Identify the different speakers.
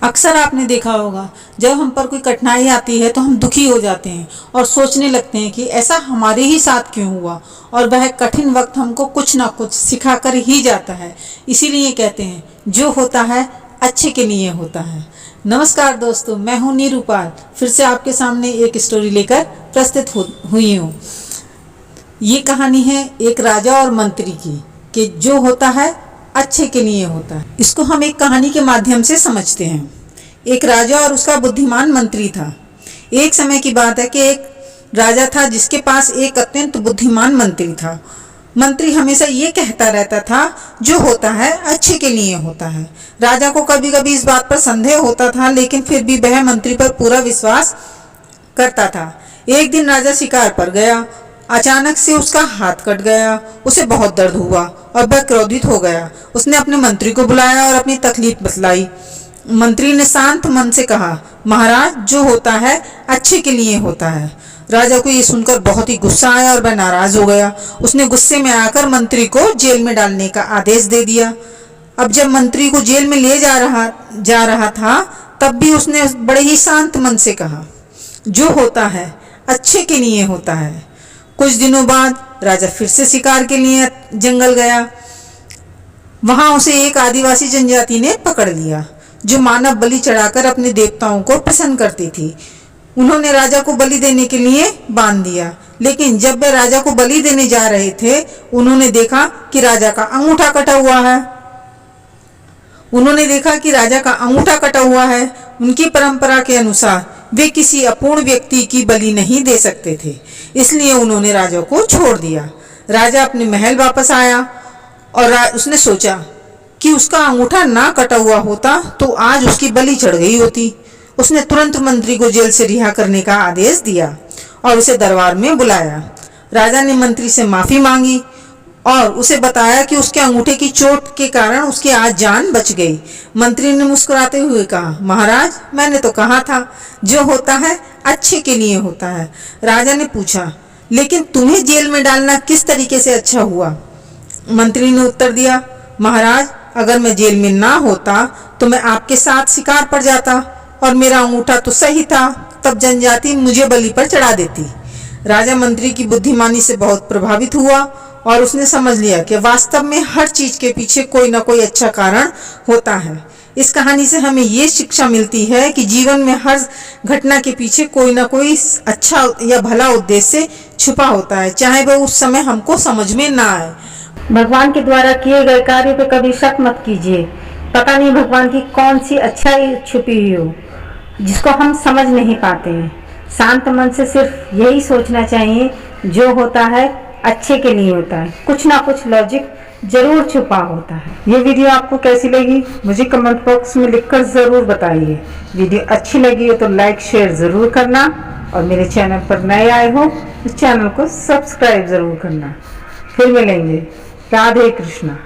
Speaker 1: अक्सर आपने देखा होगा, जब हम पर कोई कठिनाई आती है तो हम दुखी हो जाते हैं और सोचने लगते हैं कि ऐसा हमारे ही साथ क्यों हुआ। और वह कठिन वक्त हमको कुछ ना कुछ सिखा कर ही जाता है। इसीलिए कहते हैं जो होता है अच्छे के लिए होता है। नमस्कार दोस्तों, मैं हूं नीरूपाल, फिर से आपके सामने एक स्टोरी लेकर प्रस्तुत हुई हूँ। ये कहानी है एक राजा और मंत्री की, कि जो होता है अच्छे के लिए होता है। इसको हम एक कहानी के माध्यम से समझते हैं। एक राजा और उसका बुद्धिमान मंत्री था। एक समय की बात है कि एक राजा था जिसके पास एक अत्यंत बुद्धिमान मंत्री था। मंत्री हमेशा ये कहता रहता था जो होता है अच्छे के लिए होता है। राजा को कभी कभी इस बात पर संदेह होता था, लेकिन फिर भी वह मंत्री पर पूरा विश्वास करता था। एक दिन राजा शिकार पर गया। अचानक से उसका हाथ कट गया। उसे बहुत दर्द हुआ और वह क्रोधित हो गया। उसने अपने मंत्री को बुलाया और अपनी तकलीफ बतलाई। मंत्री ने शांत मन से कहा, महाराज, जो होता है अच्छे के लिए होता है। राजा को ये सुनकर बहुत ही गुस्सा आया और वह नाराज हो गया। उसने गुस्से में आकर मंत्री को जेल में डालने का आदेश दे दिया। अब जब मंत्री को जेल में ले जा रहा था, तब भी उसने बड़े ही शांत मन से कहा, जो होता है अच्छे के लिए होता है। कुछ दिनों बाद राजा फिर से शिकार के लिए जंगल गया। वहां उसे एक आदिवासी जनजाति ने पकड़ लिया, जो मानव बलि चढ़ाकर अपने देवताओं को प्रसन्न करती थी। उन्होंने राजा को बलि देने के लिए बांध दिया, लेकिन जब वे राजा को बलि देने जा रहे थे, उन्होंने देखा कि राजा का अंगूठा कटा हुआ है। उनकी परंपरा के अनुसार वे किसी अपूर्ण व्यक्ति की बलि नहीं दे सकते थे, इसलिए उन्होंने राजा को छोड़ दिया। राजा अपने महल वापस आया और उसने सोचा कि उसका अंगूठा ना कटा हुआ होता तो आज उसकी बलि चढ़ गई होती। उसने तुरंत मंत्री को जेल से रिहा करने का आदेश दिया और उसे दरबार में बुलाया। राजा ने मंत्री से माफी मांगी और उसे बताया कि उसके अंगूठे की चोट के कारण उसकी आज जान बच गई। मंत्री ने मुस्कुराते हुए कहा, महाराज, मैंने तो कहा था जो होता है अच्छे के लिए होता है। राजा ने पूछा, लेकिन तुम्हें जेल में डालना किस तरीके से अच्छा हुआ? मंत्री ने उत्तर दिया, महाराज, अगर मैं जेल में ना होता तो मैं आपके साथ शिकार पर जाता और मेरा अंगूठा तो सही था, तब जनजाति मुझे बलि पर चढ़ा देती। राजा मंत्री की बुद्धिमानी से बहुत प्रभावित हुआ और उसने समझ लिया कि वास्तव में हर चीज के पीछे कोई ना कोई अच्छा कारण होता है। इस कहानी से हमें ये शिक्षा मिलती है कि जीवन में हर घटना के पीछे कोई ना कोई अच्छा या भला उद्देश्य छुपा होता है, चाहे वह उस समय हमको समझ में ना आए।
Speaker 2: भगवान के द्वारा किए गए कार्य पे कभी शक मत कीजिए। पता नहीं भगवान की कौन सी अच्छाई छुपी हुई हो जिसको हम समझ नहीं पाते हैं। शांत मन से सिर्फ यही सोचना चाहिए, जो होता है अच्छे के लिए होता है। कुछ ना कुछ लॉजिक जरूर छुपा होता है। ये वीडियो आपको कैसी लगी मुझे कमेंट बॉक्स में लिखकर ज़रूर बताइए। वीडियो अच्छी लगी हो तो लाइक शेयर ज़रूर करना और मेरे चैनल पर नए आए हो तो चैनल को सब्सक्राइब ज़रूर करना। फिर मिलेंगे। राधे कृष्णा।